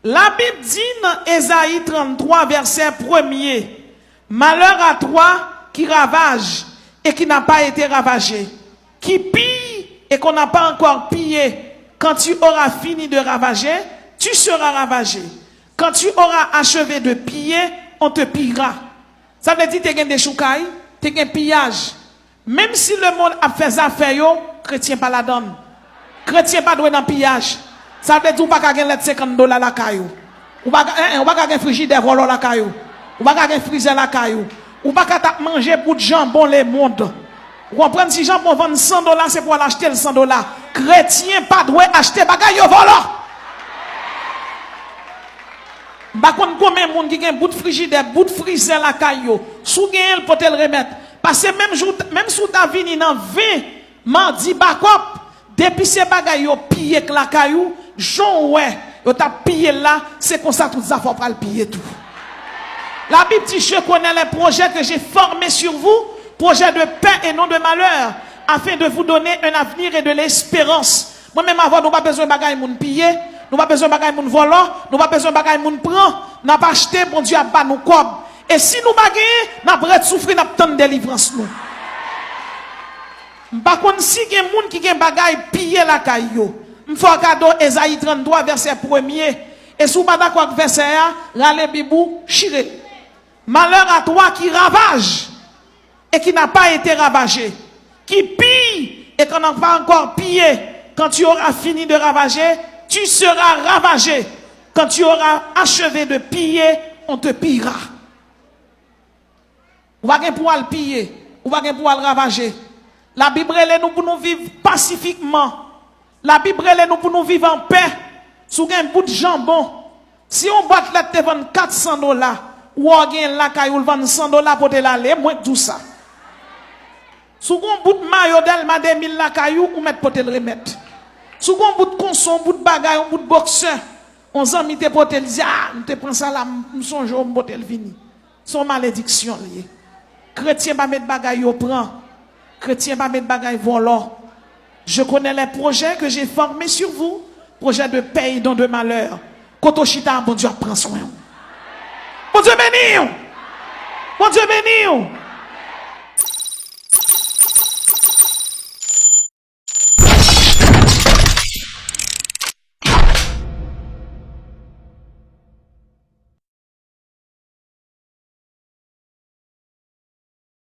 La Bible dit dans Ésaïe 33, verset 1er, malheur à toi qui ravage et qui n'a pas été ravagé, qui pille et qu'on n'a pas encore pillé. Quand tu auras fini de ravager, tu seras ravagé. Quand tu auras achevé de piller, on te pillera. Ça veut dire que tu as des choucailles, tu as un pillage. Même si le monde a fait ça, chrétien pas la donne. Chrétien pas doué dans le pillage. Ça veut dire que tu n'as pas $50 la caillou. Ou pas un frigidaire volant la caillou. Ou pas un freezer la caillou. Ou pas manger pour de jambon le monde. Vous comprenez, si jambon vend $100, c'est pour l'acheter le $100. Chrétien pas doué acheter bagaille volant. Par contre, combien de monde qui a un bout de frigidaire, bout de freezer la caillou, sous gain pour te le remettre. Parce que même sous ta vie, dans 20 mardi bakop, depuis ces bagailles yo pillé la caillou, Jean ouais, yo t'a pillé là, c'est comme ça tout ça faut pas le piller tout. La Bible dit je connais les projets que j'ai formés sur vous, projets de paix et non de malheur, afin de vous donner un avenir et de l'espérance. Moi-même avant, nous pas besoin de bagaille moun piller. Nous n'avons pas besoin de bagaille moun volant, nous n'avons pas besoin de bagaille moun prend, nous n'avons pas acheté, bon Dieu a pas nous cob. Et si nous bagaille, nous avons pas souffrir, nous avons tant de délivrance nous. Par contre, si il y a des gens qui ont bagaille piller la caillou, il faut cadeau Ésaïe 33 verset 1er. Et si vous pas d'accord avec verset 1, râlez bibou, chiré. Malheur à toi qui ravage et qui n'a pas été ravagé, qui pille et qu'on n'a pas encore pillé. Quand tu auras fini de ravager, tu seras ravagé. Quand tu auras achevé de piller, on te pillera. On va pouvoir le piller, on va pouvoir le ravager. La Bible est nous pour nous vivre pacifiquement. La Bible est nous pour nous vivre en paix. Sous un bout de jambon. Si on bat la te vend $400, ou on gagne la caillou vend $100 pour te l'aller, moins que tout ça. Sous un bout de maillot d'Alma 2000 la caillou, ou mettre pour te le remettre. Sous un bout de conson, un bout de bagaille, un bout de boxeur, on s'en mis te pour te dire, ah, nous te prends ça là, nous sommes jours pour te le venir. Son malédiction liée. Chrétien pas mettre bagaille au prend. Chrétien pas mettre bagaille volant. Je connais les projets que j'ai formés sur vous, projets de paix et non de malheur. Kotoshita, bon Dieu prend soin. Bon Dieu béni. Bon Dieu béni.